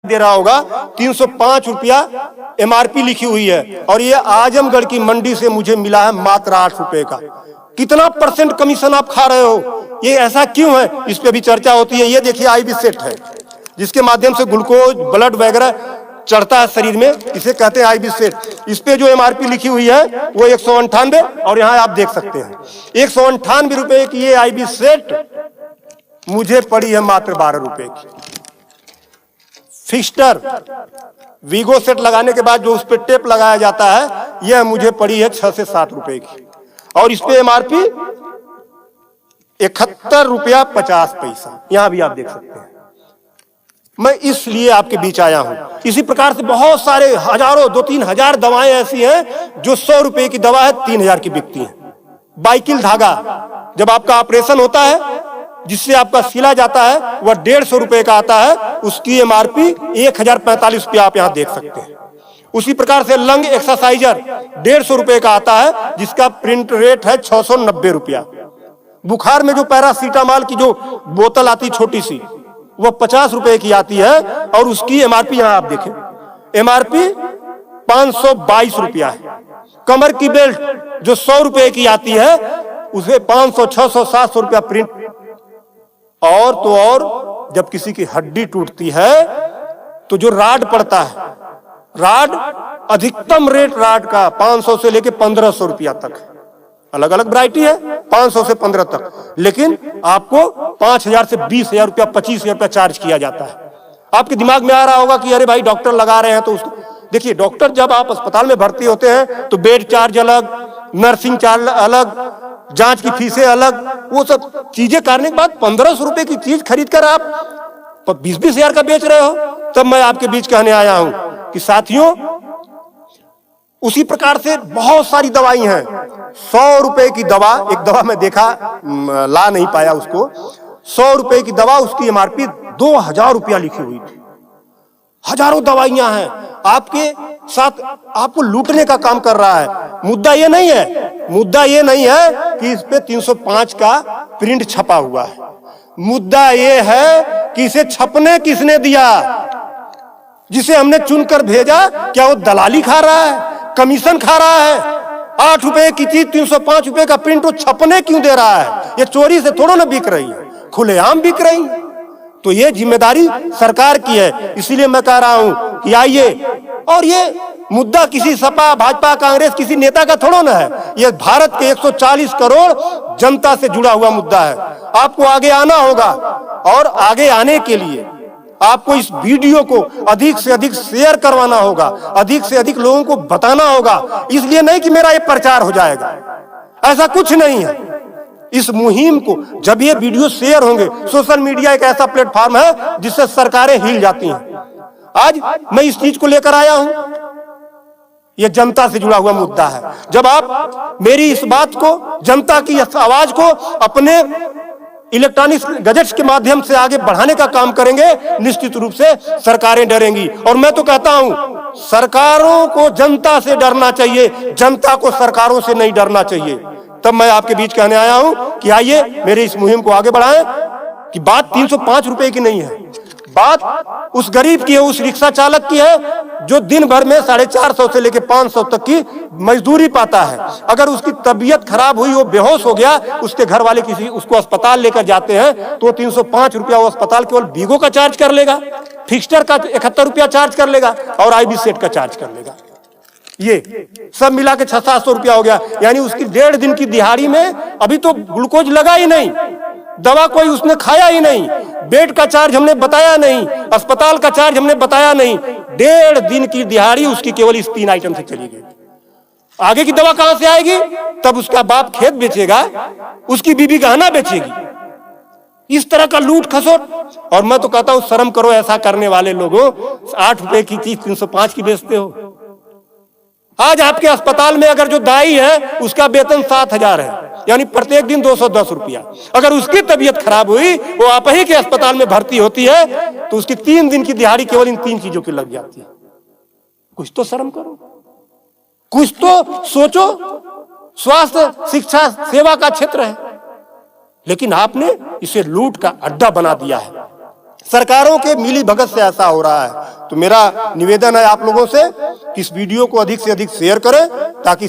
दे रहा होगा 305 रुपया एमआरपी लिखी हुई है और ये आजमगढ़ की मंडी से मुझे मिला है मात्र 8 रुपए का। कितना परसेंट कमीशन आप खा रहे हो? ये ऐसा क्यों है? इस पे भी चर्चा होती है। ये देखिए आईबी सेट है जिसके माध्यम से ग्लूकोज ब्लड वगैरह चढ़ता है शरीर में, इसे कहते हैं आईबी सेट। इस पे जो एमआरपी लिखी हुई है वो 198 और यहाँ आप देख सकते हैं 198 रुपए की ये आईबी सेट मुझे पड़ी है मात्र 12 रुपए की। फिक्स्टर वीगो सेट लगाने के बाद जो उस पर टेप लगाया जाता है यह मुझे पड़ी है 6 से 7 रुपए की और इस पे एमआरपी 71 रुपया 50 पैसा। यहां भी आप देख सकते हैं। मैं इसलिए आपके बीच आया हूं। इसी प्रकार से बहुत सारे हजारों 2-3 हजार दवाएं ऐसी हैं जो 100 रुपए की दवा है 3000 की बिकती है। बाइकिल धागा जब आपका ऑपरेशन होता है जिससे आपका सिला जाता है वह 150 रुपए का आता है, उसकी एमआरपी 1045 रुपया आप यहां देख सकते हैं। उसी प्रकार से लंग एक्सरसाइजर 150 रुपए का आता है जिसका प्रिंट रेट है 690 रुपया। बुखार में जो पैरासीटामॉल की जो बोतल आती छोटी सी वह 50 रुपए की आती है और उसकी एमआरपी यहां आप देखें एमआरपी 522 रुपया है। कमर की बेल्ट जो 100 रुपए की आती है उसे 500, 600, 700 रुपया प्रिंट। और तो और जब किसी की हड्डी टूटती है तो जो राड पड़ता है, राड अधिकतम रेट राड का 500 से लेके 1500 रुपया तक, अलग अलग वैरायटी है 500 से 15 तक, लेकिन आपको 5000 से 20,000 रुपया 25,000 रुपया चार्ज किया जाता है। आपके दिमाग में आ रहा होगा कि अरे भाई डॉक्टर लगा रहे हैं तो उसको देखिए। डॉक्टर जब आप अस्पताल में भर्ती होते हैं तो बेड चार्ज अलग, नर्सिंग चार्ज अलग, जांच की फीसें अलग, वो सब चीजें करने के बाद 1500 रुपए की चीज खरीद कर आप 20-20 हजार का बेच रहे हो। तब मैं आपके बीच कहने आया हूं कि साथियों उसी प्रकार से बहुत सारी दवाई हैं। 100 रुपए की दवा, एक दवा मैं देखा ला नहीं पाया उसको, 100 रुपए की दवा उसकी एमआरपी 2000 रुपया लिखी हुई थी। हजारों दवाइयां हैं आपके साथ, आपको लूटने का काम कर रहा है। मुद्दा ये नहीं है, मुद्दा ये नहीं है कि इस पे 305 का प्रिंट छपा हुआ है। मुद्दा ये है कि इसे छपने किसने दिया? जिसे हमने चुनकर भेजा क्या वो दलाली खा रहा है, कमीशन खा रहा है? 8 रुपए की चीज 305 रुपए का प्रिंट वो छपने क्यों दे रहा है? ये चोरी से थोड़ा ना बिक रही है, खुलेआम बिक रही है। तो ये जिम्मेदारी सरकार की है। इसीलिए मैं कह रहा हूं कि आइए, और ये मुद्दा किसी सपा भाजपा कांग्रेस किसी नेता का थोड़ा ना है, ये भारत के 140 करोड़ जनता से जुड़ा हुआ मुद्दा है। आपको आगे आना होगा और आगे आने के लिए आपको इस वीडियो को अधिक से अधिक शेयर करवाना होगा, अधिक से अधिक लोगों को बताना होगा। इसलिए नहीं कि मेरा ये प्रचार हो जाएगा, ऐसा कुछ नहीं है। इस मुहिम को जब ये वीडियो शेयर होंगे, सोशल मीडिया एक ऐसा प्लेटफॉर्म है जिससे सरकारें हिल जाती हैं। आज मैं इस चीज को लेकर आया हूं, यह जनता से जुड़ा हुआ मुद्दा है। जब आप मेरी इस बात को, जनता की इस आवाज को अपने इलेक्ट्रॉनिक गैजेट्स के माध्यम से आगे बढ़ाने का काम करेंगे, निश्चित रूप से सरकारें डरेंगी। और मैं तो कहता हूं सरकारों को जनता से डरना चाहिए, जनता को सरकारों से नहीं डरना चाहिए। तब मैं आपके बीच कहने आया हूं कि आइए मेरी इस मुहिम को आगे बढ़ाएं। कि बात 305 रुपए की नहीं है, बात उस गरीब की है, उस रिक्शा चालक की है जो दिन भर में 450 से लेकर 500 तक की मजदूरी पाता है। अगर उसकी तबीयत खराब हुई, वो बेहोश हो गया, उसके घर वाले किसी उसको अस्पताल लेकर जाते हैं तो 305 रुपया वो अस्पताल केवल वीगो का चार्ज कर लेगा, फिक्स्टर का 71 रुपया चार्ज कर लेगा और आईबी सेट का चार्ज कर लेगा। ये सब मिला के 600-700 रुपया हो गया। यानी उसकी 1.5 दिन की दिहाड़ी में अभी तो ग्लूकोज लगा ही नहीं, दवा कोई उसने खाया ही नहीं, बेड का चार्ज हमने बताया नहीं, अस्पताल का चार्ज हमने बताया नहीं। 1.5 दिन की दिहाड़ी उसकी केवल इस 3 आइटम से चली गई। आगे की दवा कहां से आएगी? तब उसका बाप खेत बेचेगा, उसकी बीबी गहना बेचेगी। इस तरह का लूट खसोट। और मैं तो कहता हूं शर्म करो ऐसा करने वाले लोगों। 8 रुपए की चीज 305 की बेचते हो। आज आपके अस्पताल में अगर जो दाई है उसका वेतन 7,000 है, यानी प्रत्येक दिन 210 रुपया। अगर उसकी तबीयत खराब हुई, वो आप ही के अस्पताल में भर्ती होती है तो उसकी 3 दिन की दिहाड़ी केवल इन 3 चीजों की लग जाती है। कुछ तो शर्म करो, कुछ तो सोचो। स्वास्थ्य, शिक्षा, सेवा का क्षेत्र है, लेकिन आपने इसे लूट का अड्डा बना दिया है। सरकारों के मिली भगत से ऐसा हो रहा है। तो मेरा निवेदन है आप लोगों से कि इस वीडियो को अधिक से अधिक शेयर करें ताकि